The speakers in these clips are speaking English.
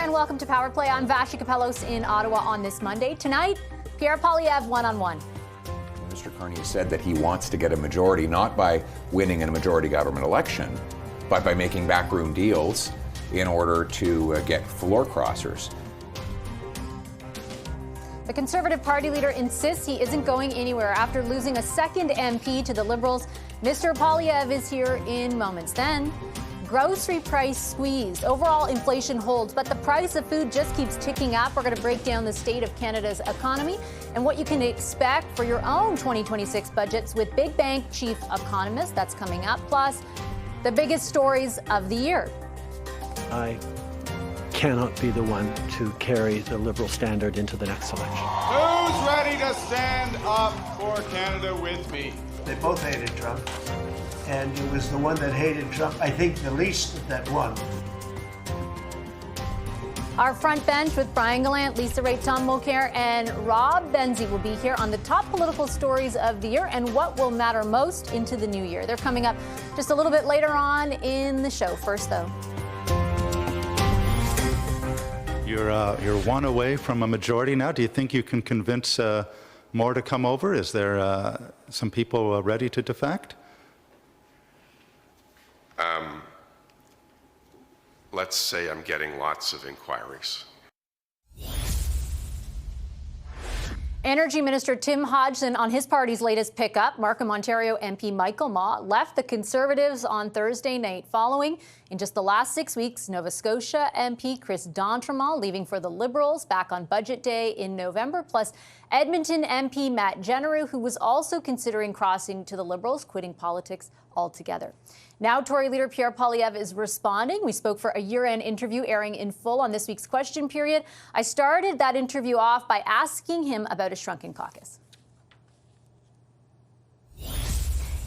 and welcome to Power Play. I'm Vashi Kapelos in Ottawa on this Monday. Tonight, Pierre Poilievre one-on-one. Mr. Carney said that he wants to get a majority, not by winning in a majority government election, but by making backroom deals in order to get floor crossers. The Conservative Party leader insists he isn't going anywhere after losing a second MP to the Liberals. Mr. Poilievre is here in moments. Then, grocery price squeeze. Overall inflation holds, but the price of food just keeps ticking up. We're going to break down the state of Canada's economy and what you can expect for your own 2026 budgets with Big Bank Chief Economist. That's coming up. Plus, the biggest stories of the year. I cannot be the one to carry the Liberal standard into the next election. Who's ready to stand up for Canada with me? They both hated Trump, and it was the one that hated Trump, I think, the least that won. Our front bench with Brian Gallant, Lisa Ray, Tom Mulcair, and Rob Benzie will be here on the top political stories of the year and what will matter most into the new year. They're coming up just a little bit later on in the show. First, though. You're one away from a majority now. Do you think you can convince more to come over? Is there some people ready to defect? Let's say I'm getting lots of inquiries. Energy Minister Tim Hodgson on his party's latest pickup. Markham, Ontario MP Michael Maw left the Conservatives on Thursday night following, in just the last 6 weeks, Nova Scotia MP Chris D'Entremont leaving for the Liberals back on Budget Day in November, plus Edmonton MP Matt Genereux, who was also considering crossing to the Liberals, quitting politics altogether. Now, Tory leader Pierre Poilievre is responding. We spoke for a year-end interview airing in full on this week's question period. I started that interview off by asking him about a shrunken caucus.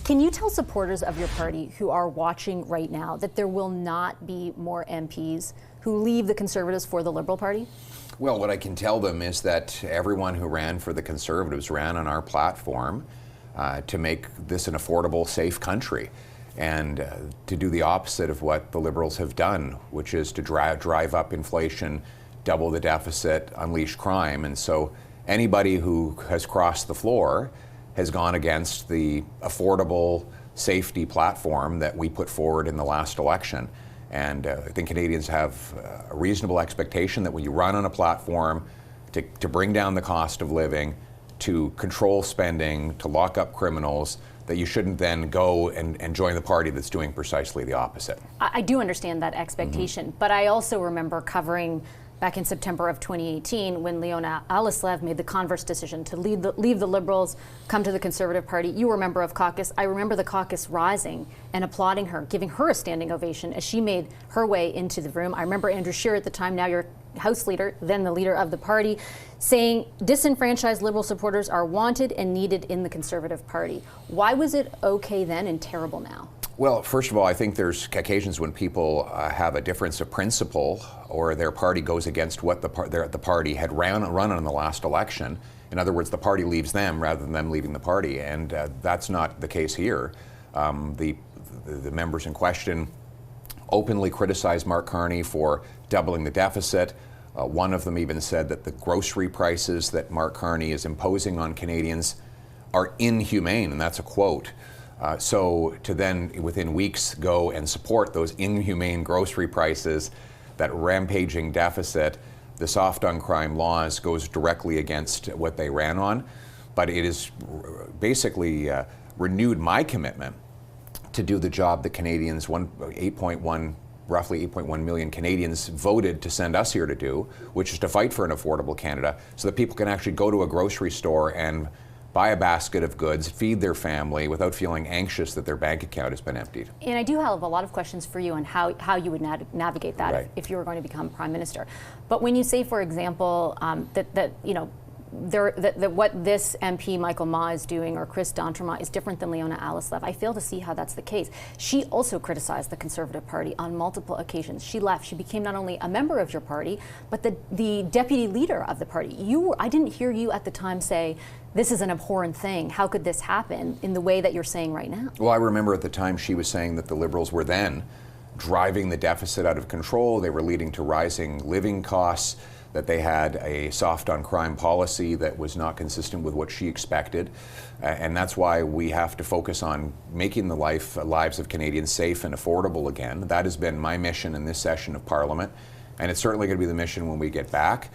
Can you tell supporters of your party who are watching right now that there will not be more MPs who leave the Conservatives for the Liberal Party? Well, what I can tell them is that everyone who ran for the Conservatives ran on our platform to make this an affordable, safe country, and to do the opposite of what the Liberals have done, which is to drive up inflation, double the deficit, unleash crime. And so anybody who has crossed the floor has gone against the affordable safety platform that we put forward in the last election. And I think Canadians have a reasonable expectation that when you run on a platform to bring down the cost of living, to control spending, to lock up criminals, that you shouldn't then go and join the party that's doing precisely the opposite. I do understand that expectation, but I also remember covering back in September of 2018 when Leona Alislev made the converse decision to leave the Liberals, come to the Conservative Party. You were a member of caucus. I remember the caucus rising and applauding her, giving her a standing ovation as she made her way into the room. I remember Andrew Scheer at the time, now your House Leader, then the leader of the party, saying disenfranchised Liberal supporters are wanted and needed in the Conservative Party. Why was it okay then and terrible now? Well, first of all, I think there's occasions when people have a difference of principle or their party goes against what the party had run on the last election. In other words, the party leaves them rather than them leaving the party, and that's not the case here. The members in question openly criticized Mark Carney for doubling the deficit. One of them even said that the grocery prices that Mark Carney is imposing on Canadians are inhumane, and that's a quote. So to then, within weeks, go and support those inhumane grocery prices, that rampaging deficit, the soft on crime laws goes directly against what they ran on. But it has basically renewed my commitment to do the job that Canadians, roughly 8.1 million Canadians voted to send us here to do, which is to fight for an affordable Canada so that people can actually go to a grocery store and buy a basket of goods, feed their family without feeling anxious that their bank account has been emptied. And I do have a lot of questions for you on how you would navigate that Right. if you were going to become Prime Minister. But when you say, for example, that what this MP Michael Maw is doing or Chris D'Entremont is different than Leona Alislev, I fail to see how that's the case. She also criticized the Conservative Party on multiple occasions. She left. She became not only a member of your party, but the deputy leader of the party. I didn't hear you at the time say, this is an abhorrent thing. How could this happen in the way that you're saying right now? Well, I remember at the time she was saying that the Liberals were then driving the deficit out of control. They were leading to rising living costs, that they had a soft on crime policy that was not consistent with what she expected. And that's why we have to focus on making the lives of Canadians safe and affordable again. That has been my mission in this session of Parliament. And it's certainly going to be the mission when we get back,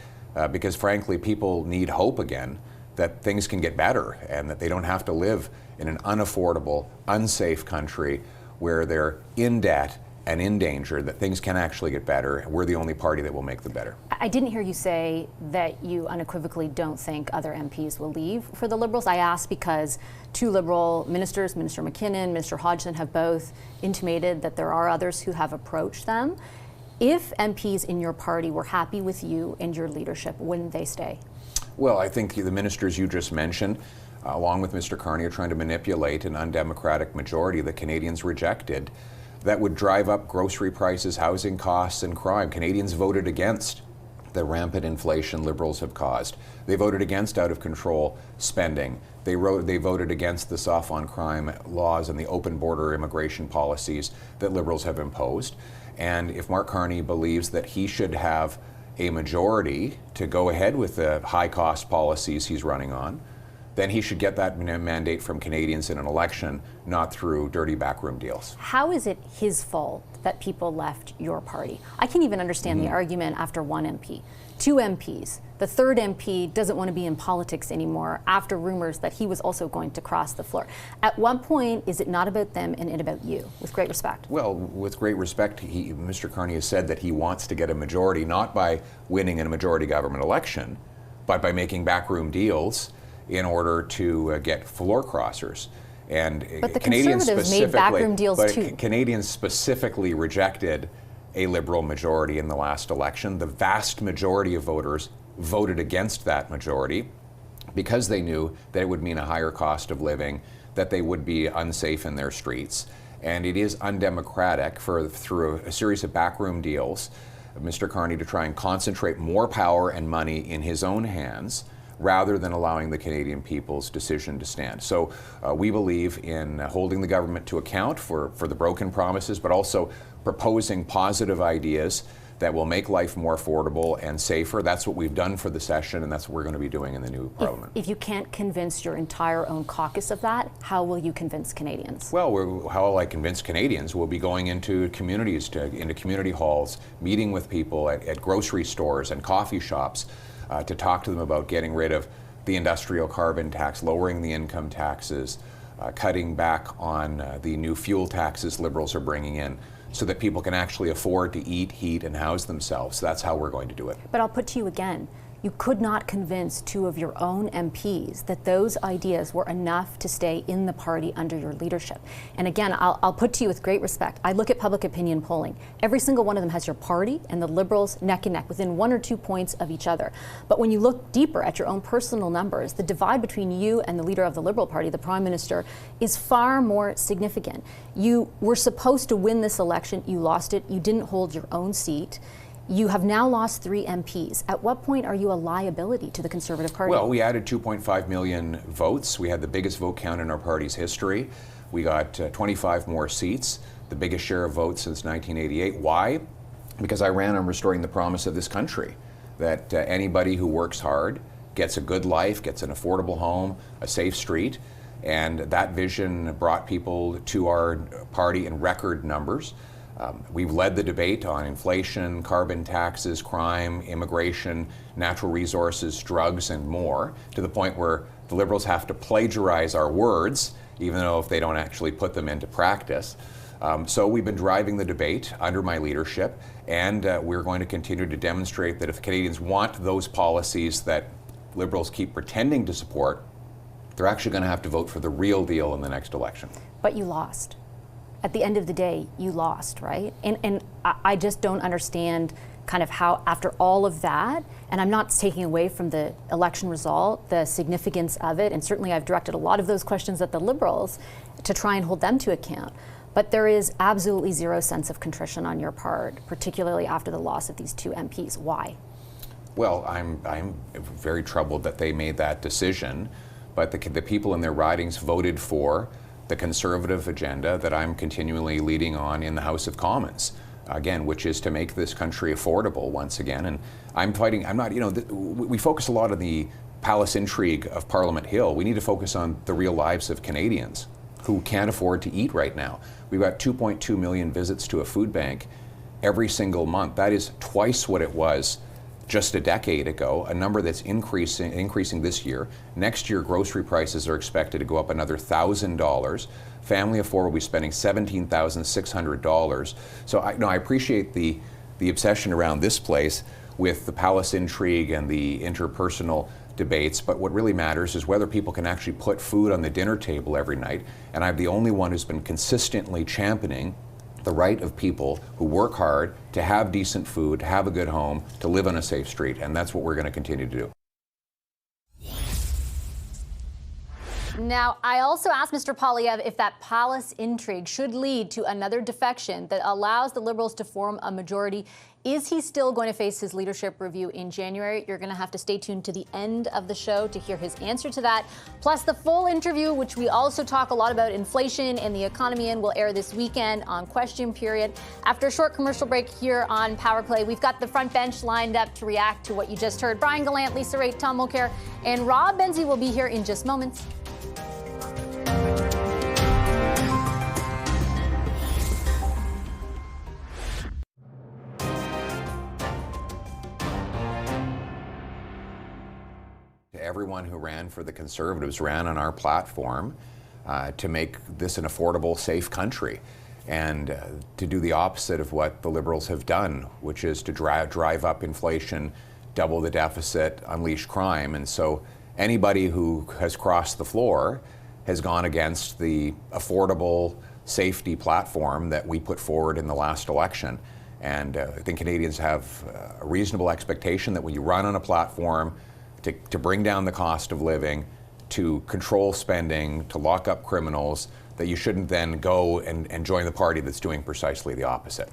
because frankly, people need hope again that things can get better and that they don't have to live in an unaffordable, unsafe country where they're in debt and in danger, that things can actually get better. We're the only party that will make them better. I didn't hear you say that you unequivocally don't think other MPs will leave for the Liberals. I asked because two Liberal ministers, Minister McKinnon, Minister Hodgson, have both intimated that there are others who have approached them. If MPs in your party were happy with you and your leadership, wouldn't they stay? Well, I think the ministers you just mentioned, along with Mr. Carney, are trying to manipulate an undemocratic majority that Canadians rejected that would drive up grocery prices, housing costs, and crime. Canadians voted against the rampant inflation Liberals have caused. They voted against out-of-control spending. They voted against the soft on crime laws and the open border immigration policies that Liberals have imposed. And if Mark Carney believes that he should have a majority to go ahead with the high-cost policies he's running on, then he should get that mandate from Canadians in an election, not through dirty backroom deals. How is it his fault that people left your party? I can't even understand the argument after one MP. Two MPs. The third MP doesn't want to be in politics anymore after rumors that he was also going to cross the floor. At what point is it not about them and it about you, with great respect? Well, with great respect, Mr. Carney has said that he wants to get a majority, not by winning in a majority government election, but by making backroom deals in order to get floor crossers. And but the Canadians Conservatives made backroom deals too. Canadians specifically rejected a Liberal majority in the last election. The vast majority of voters voted against that majority because they knew that it would mean a higher cost of living, that they would be unsafe in their streets. And it is undemocratic through a series of backroom deals, Mr. Carney to try and concentrate more power and money in his own hands rather than allowing the Canadian people's decision to stand. So we believe in holding the government to account for the broken promises, but also proposing positive ideas that will make life more affordable and safer. That's what we've done for the session, and that's what we're going to be doing in the new Parliament. If you can't convince your entire own caucus of that, how will you convince Canadians? Well, how will I convince Canadians? We'll be going into communities, into community halls, meeting with people at grocery stores and coffee shops, to talk to them about getting rid of the industrial carbon tax, lowering the income taxes, cutting back on the new fuel taxes Liberals are bringing in, so that people can actually afford to eat, heat, and house themselves. That's how we're going to do it. But I'll put to you again, you could not convince two of your own MPs that those ideas were enough to stay in the party under your leadership. And again, I'll put to you with great respect, I look at public opinion polling. Every single one of them has your party and the Liberals neck and neck, within 1 or 2 points of each other. But when you look deeper at your own personal numbers, the divide between you and the leader of the Liberal Party, the Prime Minister, is far more significant. You were supposed to win this election, you lost it, you didn't hold your own seat. You have now lost 3 MPs. At what point are you a liability to the Conservative Party? Well, we added 2.5 million votes. We had the biggest vote count in our party's history. We got 25 more seats, the biggest share of votes since 1988. Why? Because I ran on restoring the promise of this country, that anybody who works hard gets a good life, gets an affordable home, a safe street, and that vision brought people to our party in record numbers. We've led the debate on inflation, carbon taxes, crime, immigration, natural resources, drugs, and more, to the point where the Liberals have to plagiarize our words, even though if they don't actually put them into practice. So we've been driving the debate under my leadership, and we're going to continue to demonstrate that if Canadians want those policies that Liberals keep pretending to support, they're actually going to have to vote for the real deal in the next election. But you lost. At the end of the day, you lost, right? And I just don't understand kind of how, after all of that, and I'm not taking away from the election result, the significance of it, and certainly I've directed a lot of those questions at the Liberals to try and hold them to account. But there is absolutely zero sense of contrition on your part, particularly after the loss of these 2 MPs. Why? Well, I'm very troubled that they made that decision, but the people in their ridings voted for the Conservative agenda that I'm continually leading on in the House of Commons, again, which is to make this country affordable once again. And I'm not, we focus a lot on the palace intrigue of Parliament Hill. We need to focus on the real lives of Canadians who can't afford to eat right now. We've got 2.2 million visits to a food bank every single month. That is twice what it was just a decade ago, a number that's increasing this year. Next year, grocery prices are expected to go up another $1,000. Family of four will be spending $17,600. So I appreciate the obsession around this place with the palace intrigue and the interpersonal debates, but what really matters is whether people can actually put food on the dinner table every night. And I'm the only one who's been consistently championing the right of people who work hard to have decent food, to have a good home, to live on a safe street. And that's what we're going to continue to do. Now, I also asked Mr. Poilievre if that palace intrigue should lead to another defection that allows the Liberals to form a majority. Is he still going to face his leadership review in January? You're going to have to stay tuned to the end of the show to hear his answer to that. Plus, the full interview, which we also talk a lot about inflation and the economy in, will air this weekend on Question Period. After a short commercial break here on Power Play, we've got the front bench lined up to react to what you just heard. Brian Gallant, Lisa Raitt, Tom Mulcair, and Rob Benzie will be here in just moments. Everyone who ran for the Conservatives ran on our platform to make this an affordable, safe country, and to do the opposite of what the Liberals have done, which is to drive up inflation, double the deficit, unleash crime. And so anybody who has crossed the floor has gone against the affordable safety platform that we put forward in the last election. And I think Canadians have a reasonable expectation that when you run on a platform to bring down the cost of living, to control spending, to lock up criminals, that you shouldn't then go and join the party that's doing precisely the opposite.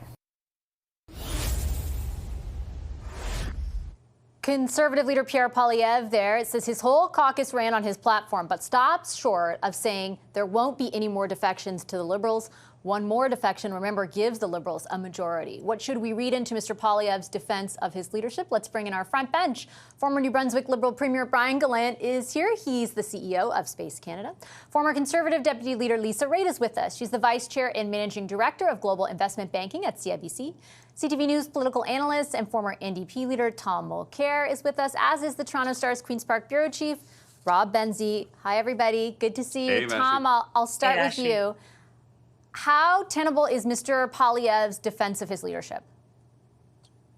Conservative leader Pierre Poilievre there. It says his whole caucus ran on his platform, but stops short of saying there won't be any more defections to the Liberals. One more defection, remember, gives the Liberals a majority. What should we read into Mr. Poilievre's defense of his leadership? Let's bring in our front bench. Former New Brunswick Liberal Premier Brian Gallant is here. He's the CEO of Space Canada. Former Conservative Deputy Leader Lisa Raitt is with us. She's the Vice Chair and Managing Director of Global Investment Banking at CIBC. CTV News political analyst and former NDP leader Tom Mulcair is with us, as is the Toronto Star's Queen's Park Bureau Chief, Rob Benzie. Hi, everybody. Good to see you. Hey, Tom, I'll start with you. How tenable is Mr. Poilievre's defense of his leadership?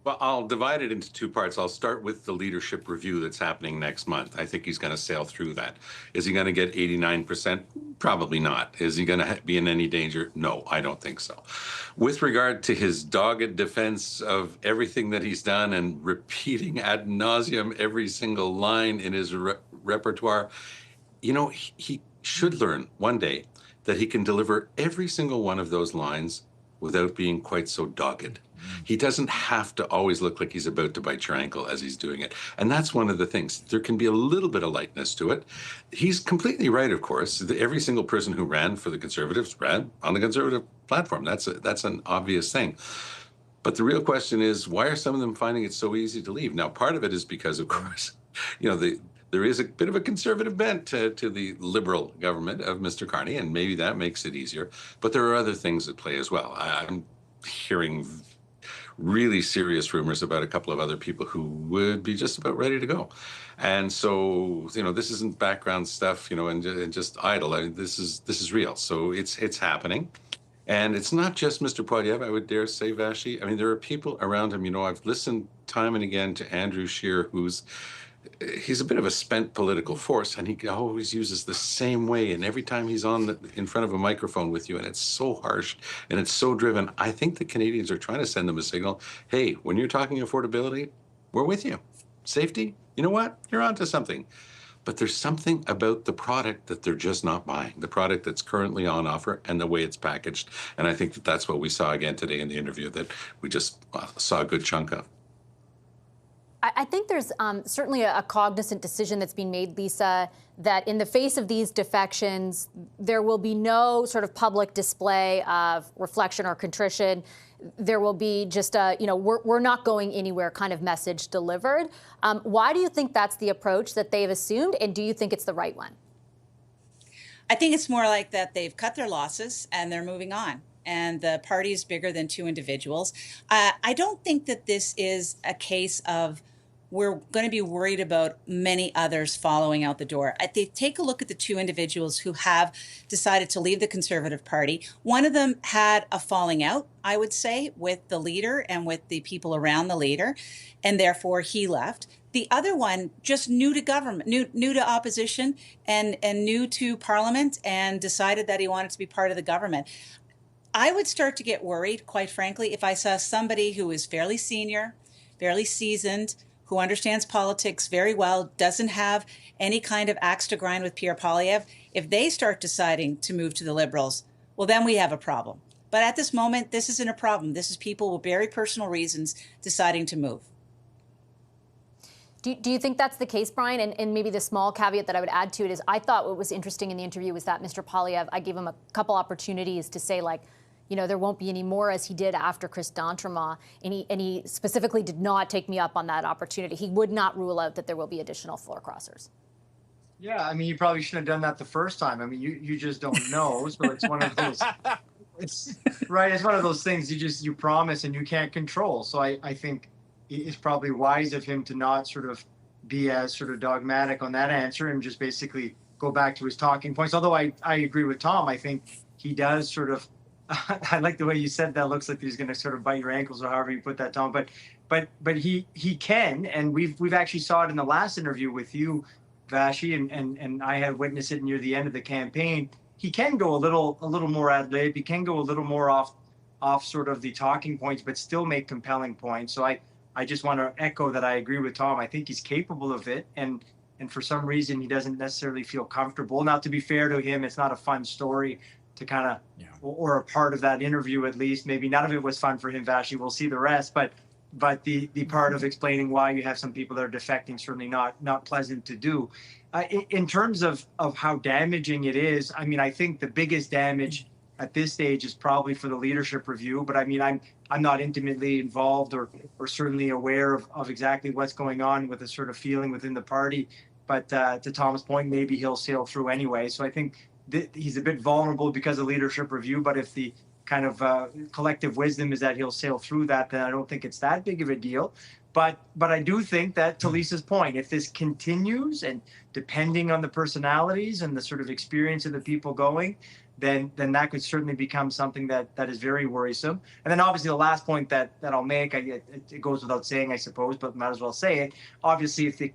Well, I'll divide it into two parts. I'll start with the leadership review that's happening next month. I think he's going to sail through that. Is he going to get 89%? Probably not. Is he going to be in any danger? No, I don't think so. With regard to his dogged defense of everything that he's done and repeating ad nauseum every single line in his repertoire, you know, he should learn one day that he can deliver every single one of those lines without being quite so dogged. He doesn't have to always look like he's about to bite your ankle as he's doing it. And that's one of the things. There can be a little bit of lightness to it. He's completely right, of course. Every single person who ran for the Conservatives ran on the Conservative platform. That's an obvious thing. But the real question is, why are some of them finding it so easy to leave? Now, part of it is because, of course, you know, there is a bit of a conservative bent to the Liberal government of Mr. Carney, and maybe that makes it easier. But there are other things at play as well. I'm hearing really serious rumors about a couple of other people who would be just about ready to go. And so, you know, this isn't background stuff, you know, and just idle. I mean, this is real. So it's happening. And it's not just Mr. Poilievre, I would dare say, Vashi. I mean, there are people around him. You know, I've listened time and again to Andrew Scheer, he's a bit of a spent political force, and he always uses the same way. And every time he's in front of a microphone with you, and it's so harsh and it's so driven, I think the Canadians are trying to send them a signal. Hey, when you're talking affordability, we're with you. Safety, you know what? You're onto something. But there's something about the product that they're just not buying, the product that's currently on offer and the way it's packaged. And I think that's what we saw again today in the interview that we just saw a good chunk of. I think there's certainly a cognizant decision that's being made, Lisa, that in the face of these defections, there will be no sort of public display of reflection or contrition. There will be just a, we're not going anywhere kind of message delivered. Why do you think that's the approach that they've assumed, and do you think it's the right one? I think it's more like that they've cut their losses and they're moving on. And the party is bigger than two individuals. I don't think that this is a case of we're going to be worried about many others following out the door. They take a look at the two individuals who have decided to leave the Conservative Party. One of them had a falling out, I would say, with the leader and with the people around the leader, and therefore he left. The other one just new to government, new to opposition and new to Parliament, and decided that he wanted to be part of the government. I would start to get worried, quite frankly, if I saw somebody who is fairly senior, fairly seasoned, who understands politics very well, doesn't have any kind of axe to grind with Pierre Poilievre. If they start deciding to move to the Liberals, well, then we have a problem. But at this moment, this isn't a problem. This is people with very personal reasons deciding to move. Do you think that's the case, Brian? And maybe the small caveat that I would add to it is I thought what was interesting in the interview was that Mr. Poilievre, I gave him a couple opportunities to say, like, there won't be any more, as he did after Chris D'Entremont, and he specifically did not take me up on that opportunity. He would not rule out that there will be additional floor crossers. Yeah, I mean, you probably shouldn't have done that the first time. I mean, you just don't know. So it's one of those, it's one of those things you promise and you can't control. So I think it's probably wise of him to not sort of be as sort of dogmatic on that answer and just basically go back to his talking points. Although I agree with Tom, I think he does sort of, I like the way you said that. Looks like he's going to sort of bite your ankles, or however you put that, Tom. But he can, and we've actually saw it in the last interview with you, Vashi, and I had witnessed it near the end of the campaign. He can go a little more ad lib. He can go a little more off sort of the talking points, but still make compelling points. So I just want to echo that. I agree with Tom. I think he's capable of it, and for some reason he doesn't necessarily feel comfortable. Now, to be fair to him, it's not a fun story to kind of, or a part of that interview at least. Maybe none of it was fun for him, Vashi. We'll see the rest. But the part of explaining why you have some people that are defecting, certainly not pleasant to do. In terms of how damaging it is, I mean, I think the biggest damage at this stage is probably for the leadership review. But I mean, I'm not intimately involved or certainly aware of exactly what's going on with the sort of feeling within the party. But to Tom's point, maybe he'll sail through anyway. So I think he's a bit vulnerable because of leadership review, but if the kind of collective wisdom is that he'll sail through that, then I don't think it's that big of a deal. But I do think that, to Lisa's point, if this continues, and depending on the personalities and the sort of experience of the people going, then that could certainly become something that is very worrisome. And then obviously the last point that I'll make, it goes without saying, I suppose, but might as well say it. Obviously, if it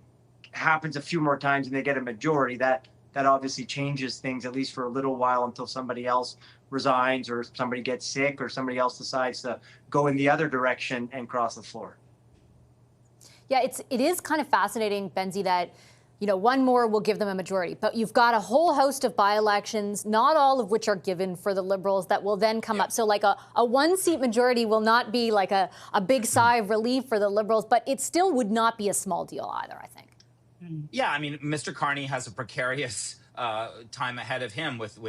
happens a few more times and they get a majority, that obviously changes things, at least for a little while, until somebody else resigns or somebody gets sick or somebody else decides to go in the other direction and cross the floor. Yeah, it is kind of fascinating, Benzie, that one more will give them a majority, but you've got a whole host of by-elections, not all of which are given for the Liberals, that will then come up. So like a one-seat majority will not be like a big sigh of relief for the Liberals, but it still would not be a small deal either, I think. Yeah, I mean, Mr. Carney has a precarious time ahead of him with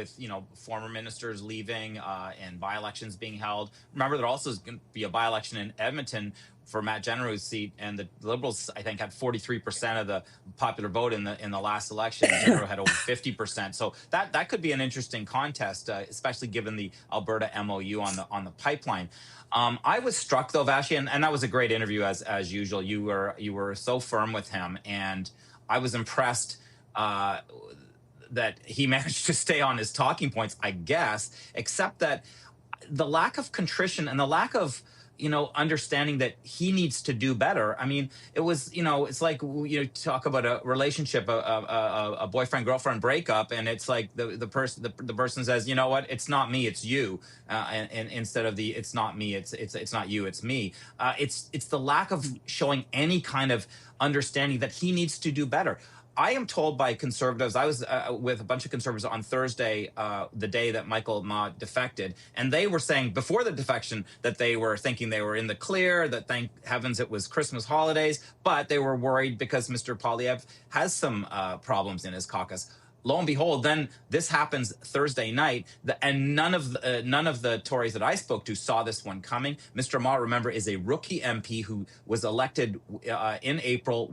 former ministers leaving and by-elections being held. Remember, there also is going to be a by-election in Edmonton for Matt Generou's seat, and the Liberals, I think, had 43% of the popular vote in the last election. Generou had over 50%. So that could be an interesting contest, especially given the Alberta MOU on the pipeline. I was struck, though, Vashi, and that was a great interview as usual. You were so firm with him, and I was impressed that he managed to stay on his talking points, I guess, except that the lack of contrition and the lack of understanding that he needs to do better. I mean, it was, it's like talk about a relationship, a boyfriend-girlfriend breakup, and it's like the person says, you know what, it's not me, it's you, and instead of it's not me, it's not you, it's me. It's the lack of showing any kind of understanding that he needs to do better. I am told by conservatives, I was with a bunch of conservatives on Thursday, the day that Michael Ma defected, and they were saying before the defection that they were thinking they were in the clear, that thank heavens it was Christmas holidays, but they were worried because Mr. Poilievre has some problems in his caucus. Lo and behold, then this happens Thursday night, and none of the Tories that I spoke to saw this one coming. Mr. Ma, remember, is a rookie MP who was elected in April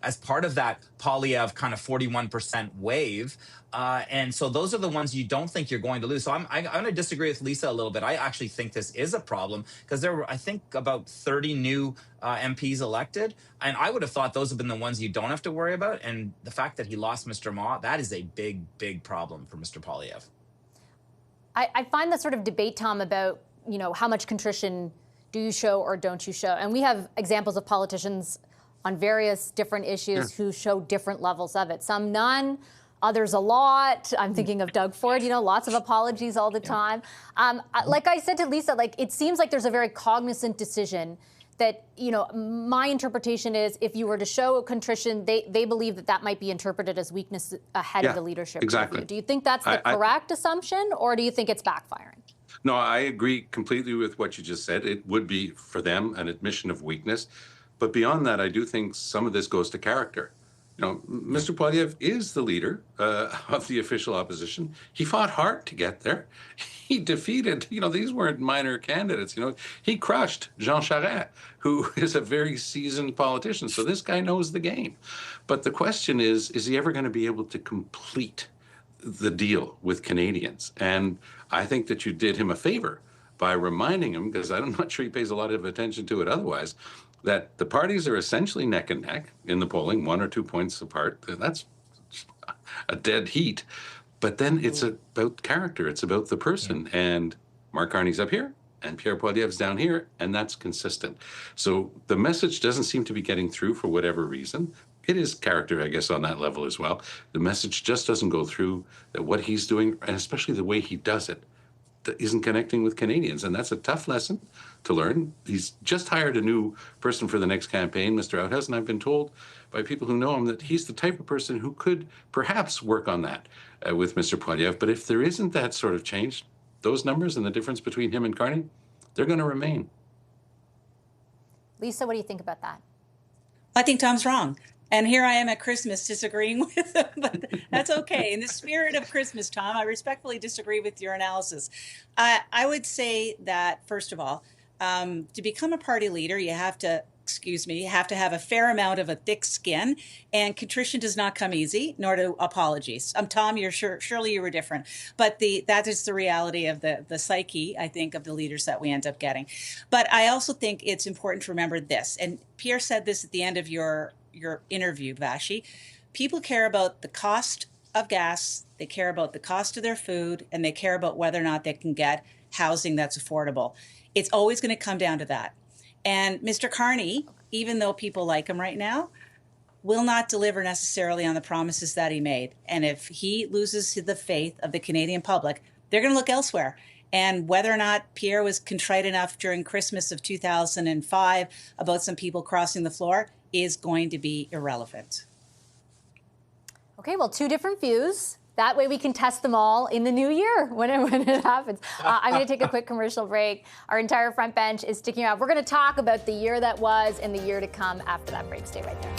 as part of that Poilievre kind of 41% wave. And so those are the ones you don't think you're going to lose. So I'm going to disagree with Lisa a little bit. I actually think this is a problem because there were, I think, about 30 new MPs elected. And I would have thought those have been the ones you don't have to worry about. And the fact that he lost Mr. Ma, that is a big, big problem for Mr. Poilievre. I find that sort of debate, Tom, about, you know, how much contrition do you show or don't you show? And we have examples of politicians on various different issues who show different levels of it. Some none, others a lot. I'm thinking of Doug Ford, you know, lots of apologies all the time. Like I said to Lisa, like, it seems like there's a very cognizant decision that, you know, my interpretation is if you were to show contrition, they believe that that might be interpreted as weakness ahead of the leadership review. Do you think that's the correct assumption, or do you think it's backfiring? No, I agree completely with what you just said. It would be, for them, an admission of weakness. But beyond that, I do think some of this goes to character. You know, Mr. Poilievre is the leader of the official opposition. He fought hard to get there. He defeated, you know, these weren't minor candidates, you know. He crushed Jean Charest, who is a very seasoned politician. So this guy knows the game. But the question is he ever going to be able to complete the deal with Canadians? And I think that you did him a favor by reminding him, because I'm not sure he pays a lot of attention to it otherwise, that the parties are essentially neck and neck in the polling, 1 or 2 points apart. That's a dead heat. But then it's about character. It's about the person. And Mark Carney's up here, and Pierre Poilievre's down here, and that's consistent. So the message doesn't seem to be getting through for whatever reason. It is character, I guess, on that level as well. The message just doesn't go through that what he's doing, and especially the way he does it, that isn't connecting with Canadians. And that's a tough lesson to learn. He's just hired a new person for the next campaign, Mr. Outhouse, and I've been told by people who know him that he's the type of person who could perhaps work on that with Mr. Poilievre. But if there isn't that sort of change, those numbers and the difference between him and Carney, they're going to remain. Lisa, what do you think about that? I think Tom's wrong. And here I am at Christmas disagreeing with him, but that's okay. In the spirit of Christmas, Tom, I respectfully disagree with your analysis. I would say that, first of all, to become a party leader, you have to have a fair amount of a thick skin, and contrition does not come easy, nor do apologies. Tom, surely you were different, but that is the reality of the psyche, I think, of the leaders that we end up getting. But I also think it's important to remember this, and Pierre said this at the end of your interview, Vashi. People care about the cost of gas, they care about the cost of their food, and they care about whether or not they can get housing that's affordable. It's always going to come down to that. And Mr. Carney, even though people like him right now, will not deliver necessarily on the promises that he made. And if he loses the faith of the Canadian public, they're going to look elsewhere. And whether or not Pierre was contrite enough during Christmas of 2005 about some people crossing the floor is going to be irrelevant. Okay, well, two different views. That way we can test them all in the new year when it happens. I'm going to take a quick commercial break. Our entire front bench is sticking around. We're going to talk about the year that was and the year to come after that break. Stay right there.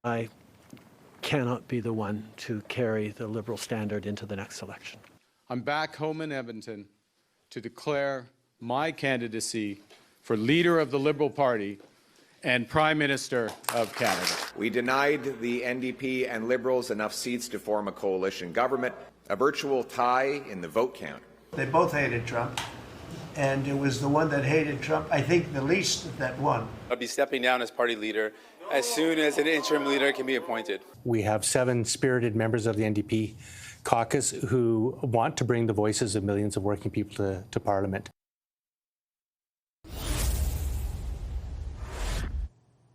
I cannot be the one to carry the Liberal standard into the next election. I'm back home in Edmonton to declare my candidacy for Leader of the Liberal Party and Prime Minister of Canada. We denied the NDP and Liberals enough seats to form a coalition government, a virtual tie in the vote count. They both hated Trump, and it was the one that hated Trump, I think, the least that won. I'll be stepping down as party leader as soon as an interim leader can be appointed. We have 7 spirited members of the NDP caucus who want to bring the voices of millions of working people to Parliament.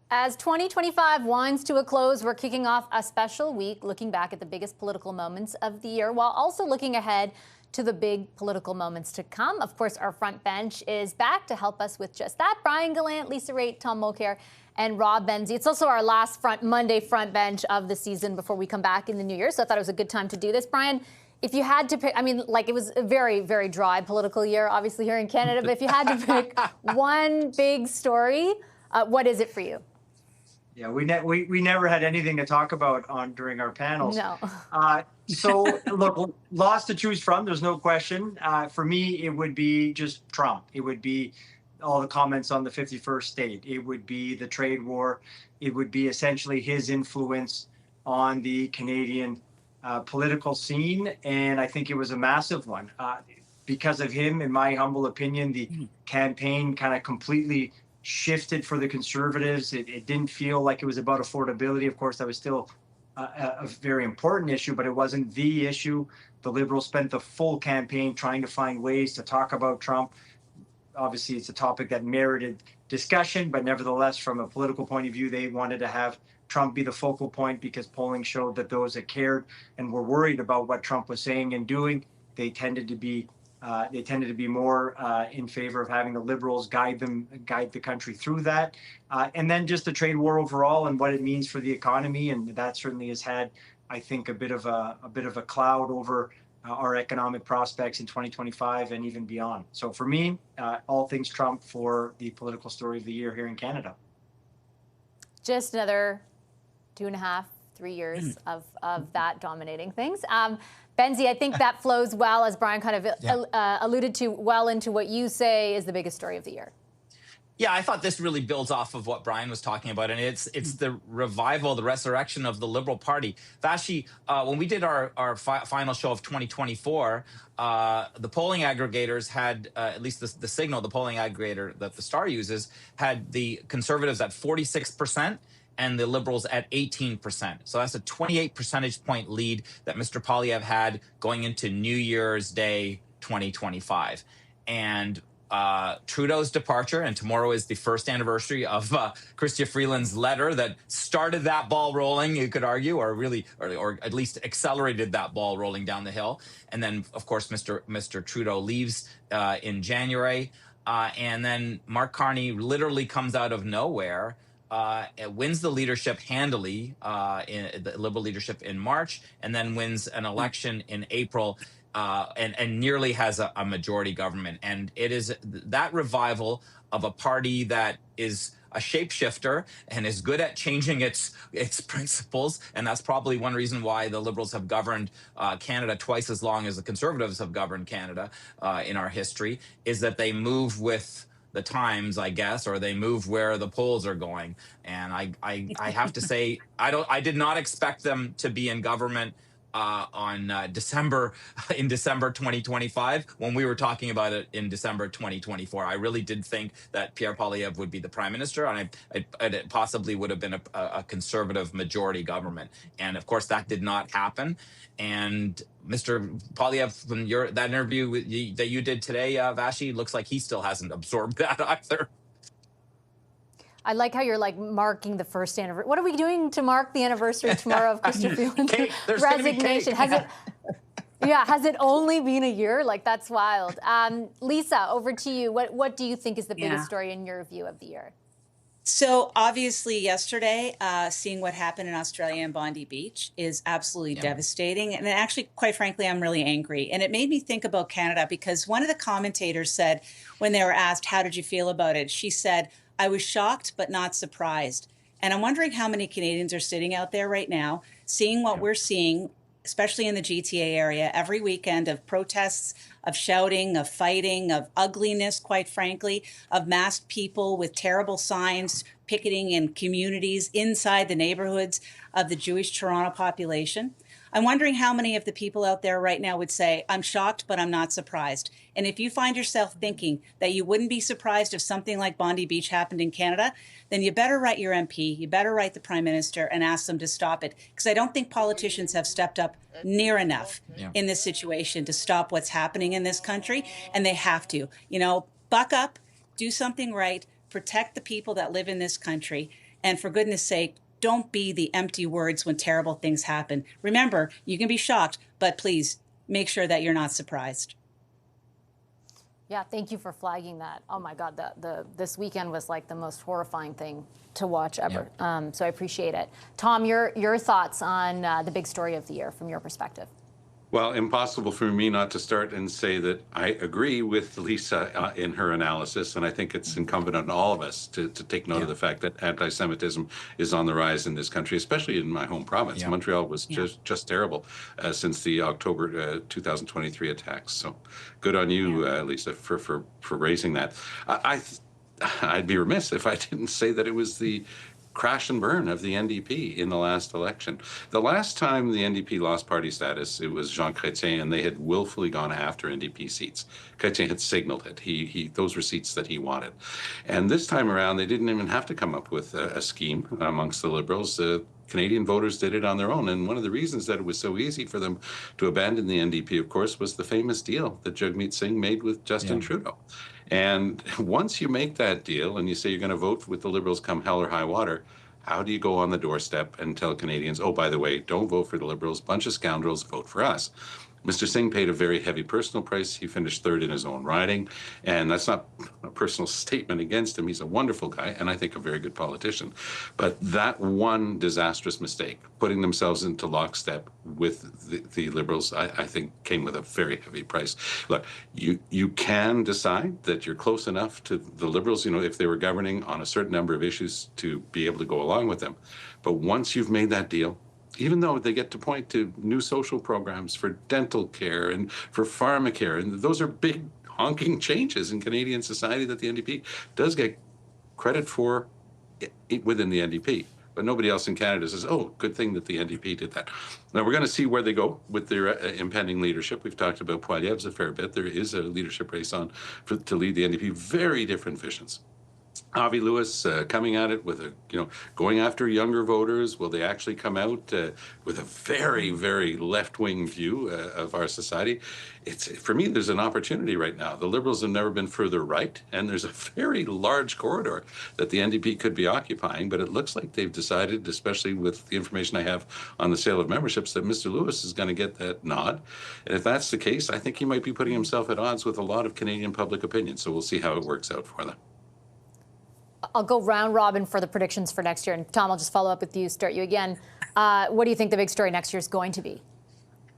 As 2025 winds to a close, we're kicking off a special week looking back at the biggest political moments of the year while also looking ahead to the big political moments to come. Of course, our front bench is back to help us with just that. Brian Gallant, Lisa Raitt, Tom Mulcair, and Rob Benzie. It's also our last Monday front bench of the season before we come back in the new year, so I thought it was a good time to do this. Brian, if you had to pick, I mean, like, it was a very, very dry political year, obviously, here in Canada, but if you had to pick one big story, what is it for you? Yeah, we never had anything to talk about during our panels. No. So look, lots to choose from. There's no question. For me, it would be just Trump. It would be all the comments on the 51st state. It would be the trade war. It would be essentially his influence on the Canadian political scene. And I think it was a massive one. Because of him, in my humble opinion, the campaign kind of completely shifted for the Conservatives. It didn't feel like it was about affordability. Of course, that was still a very important issue, but it wasn't the issue. The Liberals spent the full campaign trying to find ways to talk about Trump. Obviously, it's a topic that merited discussion, but nevertheless, from a political point of view, they wanted to have Trump be the focal point because polling showed that those that cared and were worried about what Trump was saying and doing, they tended to be more in favor of having the Liberals guide the country through that. And then just the trade war overall and what it means for the economy. And that certainly has had, I think, a bit of a cloud over our economic prospects in 2025 and even beyond. So for me, all things Trump for the political story of the year here in Canada. Just another 2.5, 3 years of that dominating things. Benzie, I think that flows well, as Brian kind of alluded to, well into what you say is the biggest story of the year. Yeah, I thought this really builds off of what Brian was talking about, and it's the revival, the resurrection of the Liberal Party. Vashi, when we did our final show of 2024, the polling aggregators had, at least the Signal, the polling aggregator that the Star uses, had the Conservatives at 46%. And the Liberals at 18%. So that's a 28 percentage point lead that Mr. Poilievre had going into New Year's Day 2025. And Trudeau's departure, and tomorrow is the first anniversary of Chrystia Freeland's letter that started that ball rolling, you could argue, or at least accelerated that ball rolling down the hill. And then, of course, Mr. Trudeau leaves in January. And then Mark Carney literally comes out of nowhere, wins the leadership handily, in the Liberal leadership in March, and then wins an election in April, and nearly has a majority government. And it is that revival of a party that is a shapeshifter and is good at changing its principles. And that's probably one reason why the Liberals have governed Canada twice as long as the Conservatives have governed Canada in our history, is that they move with the times, I guess, or they move where the polls are going. And I have to say, I did not expect them to be in government in December 2025 when we were talking about it in December 2024. I really did think that Pierre Poilievre would be the prime minister, and it possibly would have been a Conservative majority government. And of course, that did not happen. And Mr. Poilievre, from that interview that you did today, Vashi, looks like he still hasn't absorbed that either. I like how you're like marking the first anniversary. What are we doing to mark the anniversary tomorrow of Chrystia Freeland's resignation? Has it only been a year? Like, that's wild. Lisa, over to you. What do you think is the biggest story in your view of the year? So obviously yesterday, seeing what happened in Australia and Bondi Beach is absolutely devastating. And actually, quite frankly, I'm really angry. And it made me think about Canada because one of the commentators said, when they were asked, how did you feel about it? She said, I was shocked, but not surprised. And I'm wondering how many Canadians are sitting out there right now, seeing what we're seeing, especially in the GTA area, every weekend of protests, of shouting, of fighting, of ugliness, quite frankly, of masked people with terrible signs picketing in communities inside the neighborhoods of the Jewish Toronto population. I'm wondering how many of the people out there right now would say, I'm shocked, but I'm not surprised. And if you find yourself thinking that you wouldn't be surprised if something like Bondi Beach happened in Canada, then you better write your MP, you better write the Prime Minister and ask them to stop it. Because I don't think politicians have stepped up near enough in this situation to stop what's happening in this country. And they have to, buck up, do something right, protect the people that live in this country. And for goodness sake, don't be the empty words when terrible things happen. Remember, you can be shocked, but please make sure that you're not surprised. Yeah, thank you for flagging that. Oh my God, this weekend was like the most horrifying thing to watch ever. Yeah. So I appreciate it. Tom, your thoughts on the big story of the year from your perspective? Well, impossible for me not to start and say that I agree with Lisa in her analysis, and I think it's incumbent on all of us to take note of the fact that anti-Semitism is on the rise in this country, especially in my home province. Montreal was just terrible since the October 2023 attacks. So good on you, Lisa, for raising that. I'd be remiss if I didn't say that it was the crash and burn of the NDP in the last election. The last time the NDP lost party status, it was Jean Chrétien, and they had willfully gone after NDP seats. Chrétien had signaled it. Those were seats that he wanted. And this time around, they didn't even have to come up with a scheme amongst the Liberals. Canadian voters did it on their own. And one of the reasons that it was so easy for them to abandon the NDP, of course, was the famous deal that Jagmeet Singh made with Justin Trudeau. And once you make that deal and you say you're going to vote with the Liberals come hell or high water, how do you go on the doorstep and tell Canadians, oh, by the way, don't vote for the Liberals, bunch of scoundrels, vote for us? Mr. Singh paid a very heavy personal price. He finished third in his own riding. And that's not a personal statement against him. He's a wonderful guy and I think a very good politician. But that one disastrous mistake, putting themselves into lockstep with the Liberals, I think came with a very heavy price. Look, you can decide that you're close enough to the Liberals, if they were governing on a certain number of issues to be able to go along with them. But once you've made that deal, even though they get to point to new social programs for dental care and for pharmacare, and those are big honking changes in Canadian society that the NDP does get credit for within the NDP. But nobody else in Canada says, oh, good thing that the NDP did that. Now, we're going to see where they go with their impending leadership. We've talked about Poilievre's a fair bit. There is a leadership race on to lead the NDP. Very different visions. Avi Lewis coming at it with going after younger voters. Will they actually come out with a very, very left-wing view of our society? For me, there's an opportunity right now. The Liberals have never been further right, and there's a very large corridor that the NDP could be occupying, but it looks like they've decided, especially with the information I have on the sale of memberships, that Mr. Lewis is going to get that nod. And if that's the case, I think he might be putting himself at odds with a lot of Canadian public opinion, so we'll see how it works out for them. I'll go round robin for the predictions for next year. And Tom, I'll just follow up with you, start you again. What do you think the big story next year is going to be?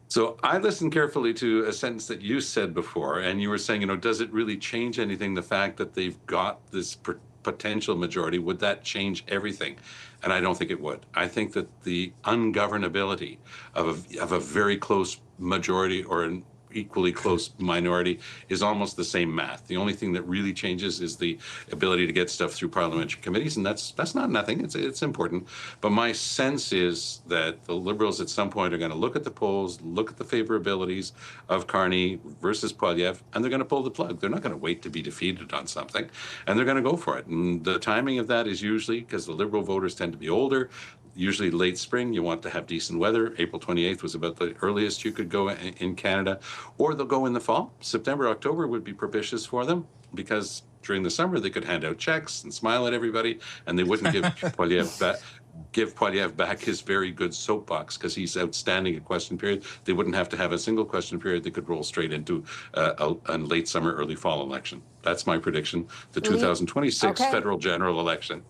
So I listened carefully to a sentence that you said before, and you were saying, does it really change anything, the fact that they've got this potential majority? Would that change everything? And I don't think it would. I think that the ungovernability of a very close majority or an equally close minority is almost the same math. The only thing that really changes is the ability to get stuff through parliamentary committees, and that's not nothing. It's important. But my sense is that the Liberals at some point are going to look at the polls, look at the favorabilities of Carney versus Poilievre, and they're going to pull the plug. They're not going to wait to be defeated on something, and they're going to go for it. And the timing of that is usually, because the Liberal voters tend to be older, usually late spring. You want to have decent weather. April 28th was about the earliest you could go in Canada, or they'll go in the fall. September, October would be propitious for them because during the summer they could hand out checks and smile at everybody, and they wouldn't give Poilievre back his very good soapbox because he's outstanding at question period. They wouldn't have to have a single question period. They could roll straight into a late summer, early fall election. That's my prediction. The 2026 federal general election.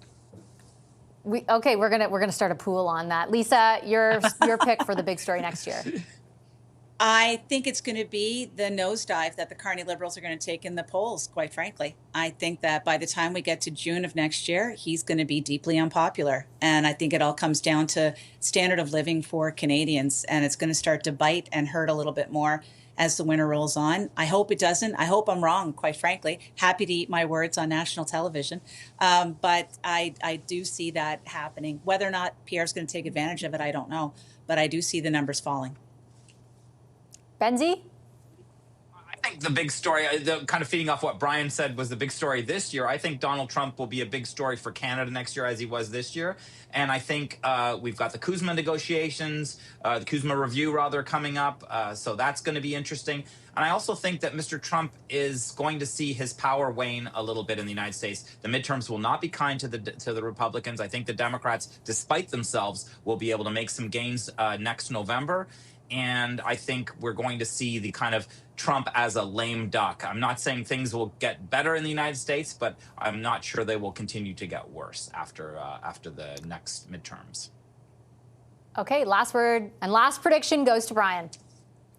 We're gonna start a pool on that. Lisa, your pick for the big story next year. I think it's going to be the nosedive that the Carney Liberals are going to take in the polls, quite frankly. I think that by the time we get to June of next year, he's going to be deeply unpopular. And I think it all comes down to standard of living for Canadians. And it's going to start to bite and hurt a little bit more as the winter rolls on. I hope it doesn't. I hope I'm wrong, quite frankly. Happy to eat my words on national television. But I do see that happening. Whether or not Pierre's going to take advantage of it, I don't know. But I do see the numbers falling. Benzie? I think the big story, kind of feeding off what Brian said, was the big story this year. I think Donald Trump will be a big story for Canada next year as he was this year. And I think we've got the CUSMA negotiations, the CUSMA review, rather, coming up. So that's going to be interesting. And I also think that Mr. Trump is going to see his power wane a little bit in the United States. The midterms will not be kind to the Republicans. I think the Democrats, despite themselves, will be able to make some gains next November. And I think we're going to see the kind of Trump as a lame duck. I'm not saying things will get better in the United States, but I'm not sure they will continue to get worse after the next midterms. Okay, last word and last prediction goes to Brian.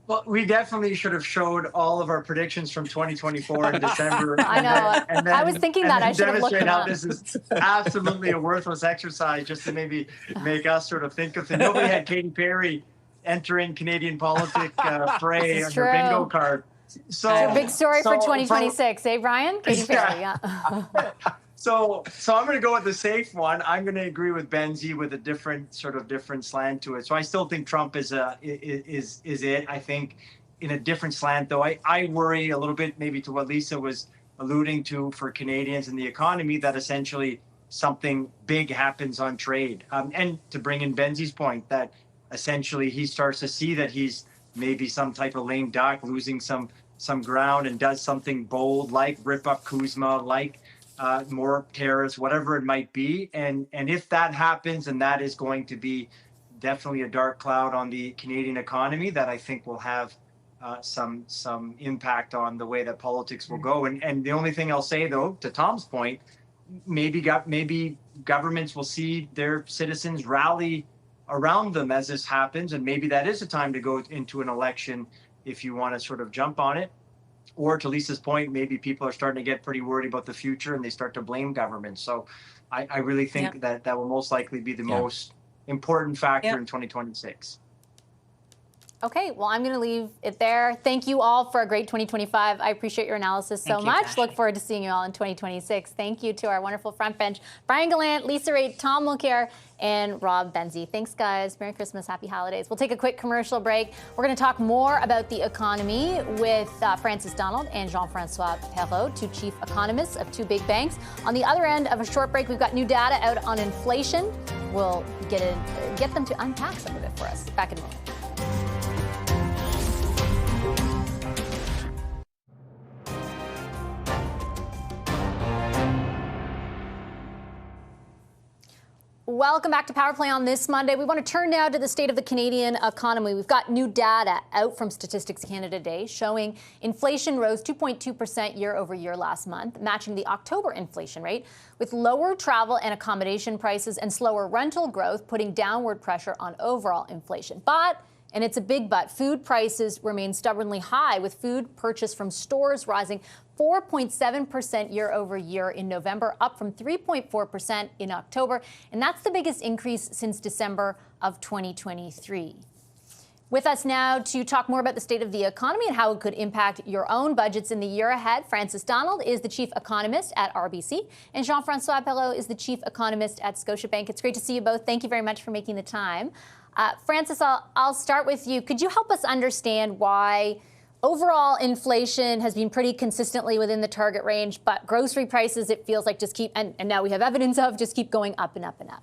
Well, we definitely should have showed all of our predictions from 2024 in December. I know. And then, I was thinking that. I should have looked demonstrate them how up. this is absolutely a worthless exercise, just to maybe make us sort of think of things. Nobody had Katy Perry entering Canadian politics fray on her bingo card. So it's a big story for 2026, eh, Brian? Katy Perry, yeah. So I'm going to go with the safe one. I'm going to agree with Benzie with a different slant to it. So I still think Trump is it. I think in a different slant, though. I worry a little bit, maybe to what Lisa was alluding to, for Canadians and the economy, that essentially something big happens on trade. And to bring in Benzie's point, that essentially he starts to see that he's maybe some type of lame duck, losing some ground, and does something bold, like rip up Kuzma, like more tariffs, whatever it might be. And if that happens, and that is going to be definitely a dark cloud on the Canadian economy, that I think will have some impact on the way that politics will go. And the only thing I'll say, though, to Tom's point, maybe governments will see their citizens rally around them as this happens, and maybe that is a time to go into an election if you want to sort of jump on it. Or to Lisa's point, maybe people are starting to get pretty worried about the future and they start to blame government. So I really think that will most likely be the most important factor in 2026. Okay, well, I'm going to leave it there. Thank you all for a great 2025. I appreciate your analysis so much. Look forward to seeing you all in 2026. Thank you to our wonderful front bench, Brian Gallant, Lisa Raitt, Tom Mulcair, and Rob Benzie. Thanks, guys. Merry Christmas. Happy holidays. We'll take a quick commercial break. We're going to talk more about the economy with Francis Donald and Jean-François Perrault, two chief economists of two big banks. On the other end of a short break, we've got new data out on inflation. We'll get them to unpack some of it for us. Back in a moment. Welcome back to Power Play on this Monday. We want to turn now to the state of the Canadian economy. We've got new data out from Statistics Canada today showing inflation rose 2.2% year over year last month, matching the October inflation rate, with lower travel and accommodation prices and slower rental growth putting downward pressure on overall inflation. But, and it's a big but, food prices remain stubbornly high, with food purchased from stores rising 4.7% year over year in November, up from 3.4% in October. And that's the biggest increase since December of 2023. With us now to talk more about the state of the economy and how it could impact your own budgets in the year ahead, Francis Donald is the chief economist at RBC, and Jean-François Perrault is the chief economist at Scotiabank. It's great to see you both. Thank you very much for making the time. Francis, I'll start with you. Could you help us understand why overall inflation has been pretty consistently within the target range, but grocery prices, it feels like just keep, and now we have evidence of, just keep going up and up and up?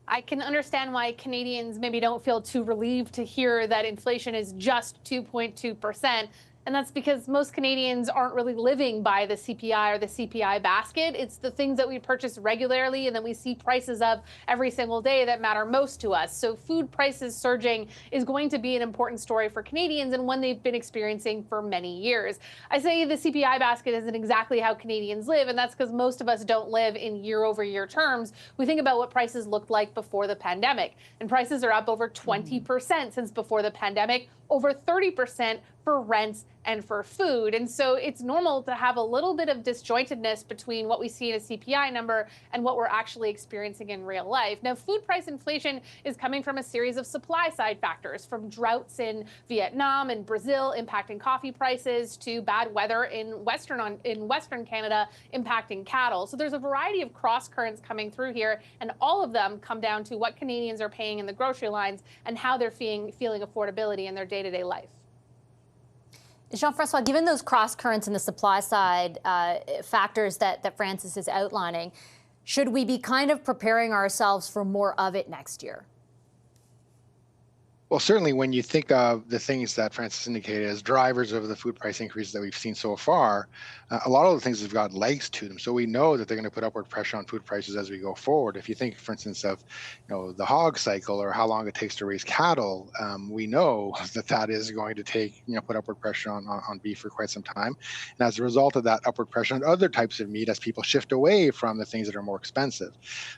I can understand why Canadians maybe don't feel too relieved to hear that inflation is just 2.2%. And that's because most Canadians aren't really living by the CPI or the CPI basket. It's the things that we purchase regularly and that we see prices of every single day that matter most to us. So food prices surging is going to be an important story for Canadians and one they've been experiencing for many years. I say the CPI basket isn't exactly how Canadians live, and that's because most of us don't live in year-over-year terms. We think about what prices looked like before the pandemic, and prices are up over 20% since before the pandemic, over 30% for rents and for food. And so it's normal to have a little bit of disjointedness between what we see in a CPI number and what we're actually experiencing in real life. Now, food price inflation is coming from a series of supply side factors, from droughts in Vietnam and Brazil impacting coffee prices to bad weather in Western Canada impacting cattle. So there's a variety of cross currents coming through here, and all of them come down to what Canadians are paying in the grocery lines and how they're feeling affordability in their day-to-day life. Jean-François, given those cross currents in the supply side factors that Francis is outlining, should we be kind of preparing ourselves for more of it next year? Well, certainly when you think of the things that Francis indicated as drivers of the food price increases that we've seen so far, a lot of the things have got legs to them. So we know that they're going to put upward pressure on food prices as we go forward. If you think, for instance, of the hog cycle or how long it takes to raise cattle, we know that is going to take put upward pressure on beef for quite some time. And as a result of that upward pressure on other types of meat, as people shift away from the things that are more expensive.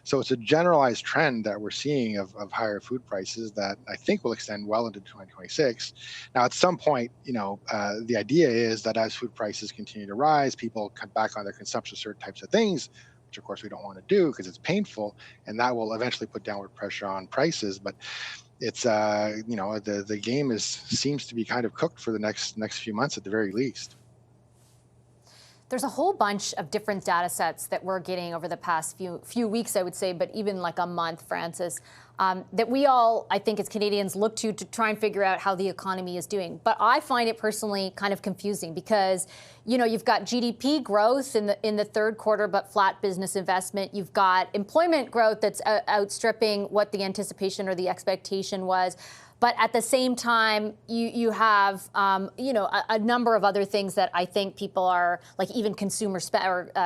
So it's a generalized trend that we're seeing of higher food prices that I think will extend well into 2026. Now, at some point, the idea is that as food prices continue to rise, people cut back on their consumption of certain types of things, which of course we don't want to do because it's painful, and that will eventually put downward pressure on prices. But it's the game seems to be kind of cooked for the next few months at the very least. There's a whole bunch of different data sets that we're getting over the past few weeks, I would say, but even like a month, Francis, that we all, I think, as Canadians look to try and figure out how the economy is doing. But I find it personally kind of confusing because, you've got GDP growth in the third quarter, but flat business investment. You've got employment growth that's outstripping what the anticipation or the expectation was. But at the same time, you have a number of other things that I think people are like, even consumer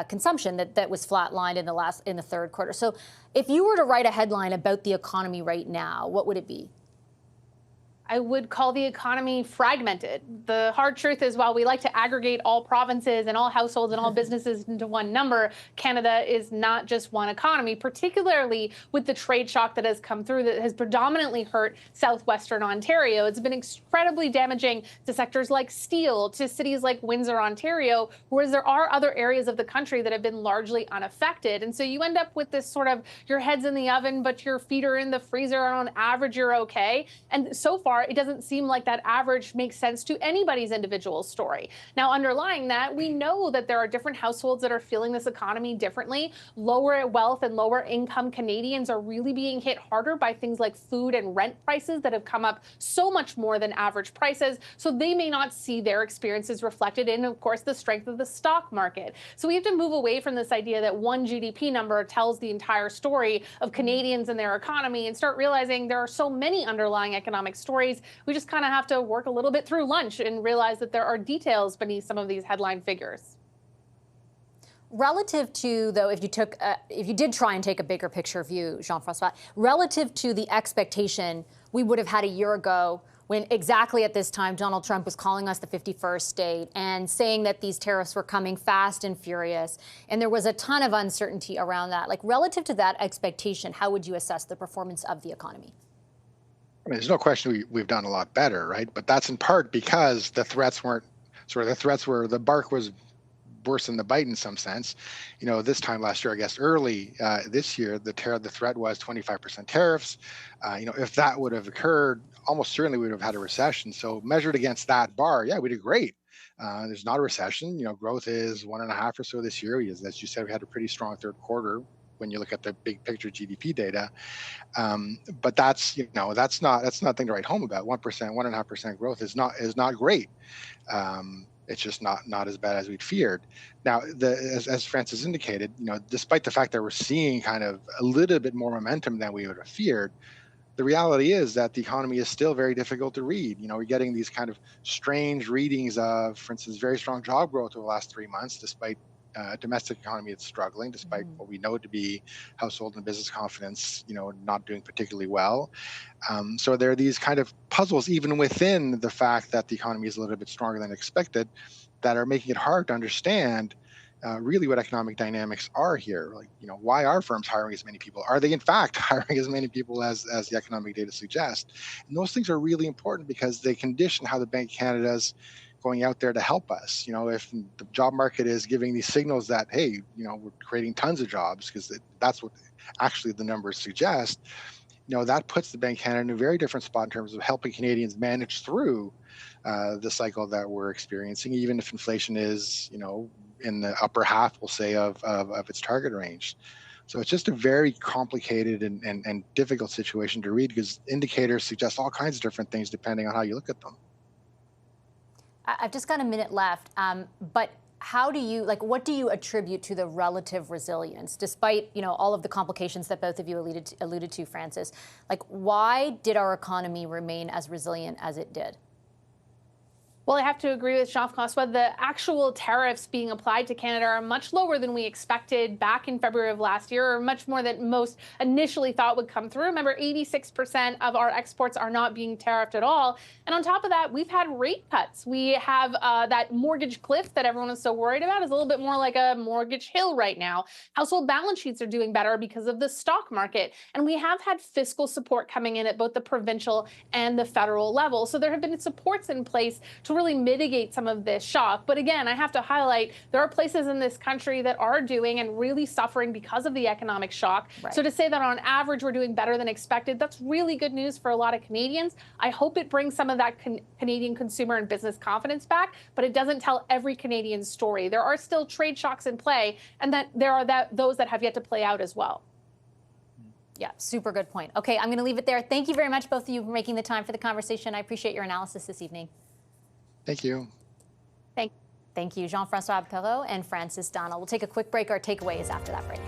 consumption that was flatlined in the third quarter. So if you were to write a headline about the economy right now, what would it be? I would call the economy fragmented. The hard truth is, while we like to aggregate all provinces and all households and all businesses into one number, Canada is not just one economy, particularly with the trade shock that has come through that has predominantly hurt southwestern Ontario. It's been incredibly damaging to sectors like steel, to cities like Windsor, Ontario, whereas there are other areas of the country that have been largely unaffected. And so you end up with this sort of, your head's in the oven, but your feet are in the freezer, and on average, you're okay. And so far, it doesn't seem like that average makes sense to anybody's individual story. Now, underlying that, we know that there are different households that are feeling this economy differently. Lower wealth and lower income Canadians are really being hit harder by things like food and rent prices that have come up so much more than average prices. So they may not see their experiences reflected in, of course, the strength of the stock market. So we have to move away from this idea that one GDP number tells the entire story of Canadians and their economy and start realizing there are so many underlying economic stories. We just kind of have to work a little bit through lunch and realize that there are details beneath some of these headline figures. Relative to, though, if you did try and take a bigger picture view, Jean-François, relative to the expectation we would have had a year ago, when exactly at this time Donald Trump was calling us the 51st state and saying that these tariffs were coming fast and furious, and there was a ton of uncertainty around that. Like, relative to that expectation, how would you assess the performance of the economy? I mean, there's no question we've done a lot better, right? But that's in part because the threats were the bark was worse than the bite in some sense. This time last year, I guess early this year, the threat was 25% tariffs. If that would have occurred, almost certainly we would have had a recession. So measured against that bar, yeah, we did great. There's not a recession. Growth is 1.5 or so this year. As you said, we had a pretty strong third quarter when you look at the big picture GDP data. But that's nothing to write home about. 1.5% growth is not great. It's just not as bad as we'd feared. Now, as Francis indicated, despite the fact that we're seeing kind of a little bit more momentum than we would have feared, the reality is that the economy is still very difficult to read. We're getting these kind of strange readings of, for instance, very strong job growth over the last 3 months, despite domestic economy that's struggling, despite what we know to be household and business confidence, not doing particularly well. So there are these kind of puzzles, even within the fact that the economy is a little bit stronger than expected, that are making it hard to understand really what economic dynamics are here. Like, why are firms hiring as many people? Are they in fact hiring as many people as the economic data suggests? And those things are really important because they condition how the Bank of Canada's going out there to help us. If the job market is giving these signals that, hey, we're creating tons of jobs, because that's what actually the numbers suggest, that puts the Bank of Canada in a very different spot in terms of helping Canadians manage through the cycle that we're experiencing, even if inflation is, in the upper half, we'll say, of its target range. So it's just a very complicated and difficult situation to read, because indicators suggest all kinds of different things depending on how you look at them. I've just got a minute left, but how do you, what do you attribute to the relative resilience, despite, all of the complications that both of you alluded to, Francis? Why did our economy remain as resilient as it did? Well, I have to agree with Jean-François. The actual tariffs being applied to Canada are much lower than we expected back in February of last year, or much more than most initially thought would come through. Remember, 86% of our exports are not being tariffed at all. And on top of that, we've had rate cuts. We have that mortgage cliff that everyone is so worried about is a little bit more like a mortgage hill right now. Household balance sheets are doing better because of the stock market. And we have had fiscal support coming in at both the provincial and the federal level. So there have been supports in place to really mitigate some of this shock. But again, I have to highlight, there are places in this country that are doing and really suffering because of the economic shock. Right. So to say that on average we're doing better than expected, that's really good news for a lot of Canadians. I hope it brings some of that Canadian consumer and business confidence back, but it doesn't tell every Canadian's story. There are still trade shocks in play, and that there are those that have yet to play out as well. Yeah, super good point. Okay, I'm going to leave it there. Thank you very much, both of you, for making the time for the conversation. I appreciate your analysis this evening. Thank you. Thank you, Jean-François Perrault and Francis Donald. We'll take a quick break. Our takeaway is after that break.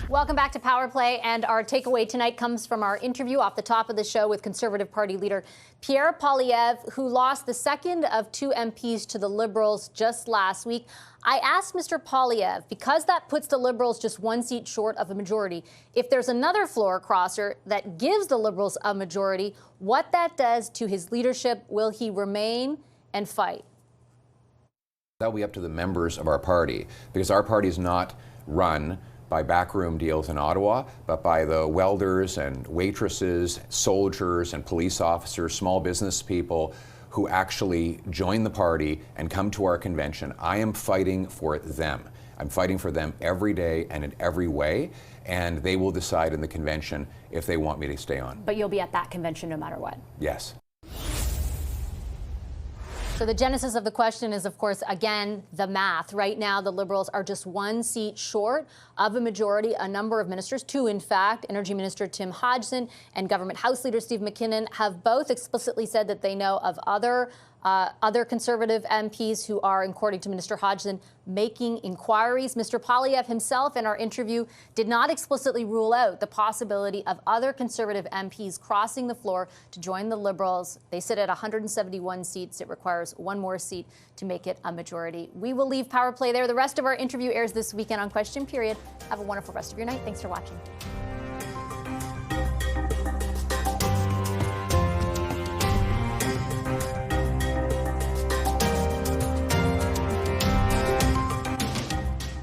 Welcome back to Power Play, and our takeaway tonight comes from our interview off the top of the show with Conservative Party leader Pierre Poilievre, who lost the second of two MPs to the Liberals just last week. I asked Mr. Poilievre, because that puts the Liberals just one seat short of a majority, if there's another floor crosser that gives the Liberals a majority, what that does to his leadership. Will he remain and fight? That'll be up to the members of our party, because our party is not run by backroom deals in Ottawa, but by the welders and waitresses, soldiers and police officers, small business people who actually join the party and come to our convention. I am fighting for them. I'm fighting for them every day and in every way, and they will decide in the convention if they want me to stay on. But you'll be at that convention no matter what? Yes. So the genesis of the question is, of course, again, the math. Right now, the Liberals are just one seat short of a majority. A number of ministers, two, in fact, Energy Minister Tim Hodgson and Government House Leader Steve McKinnon, have both explicitly said that they know of other Conservative MPs who are, according to Minister Hodgson, making inquiries. Mr. Poilievre himself, in our interview, did not explicitly rule out the possibility of other Conservative MPs crossing the floor to join the Liberals. They sit at 171 seats. It requires one more seat to make it a majority. We will leave Power Play there. The rest of our interview airs this weekend on Question Period. Have a wonderful rest of your night. Thanks for watching.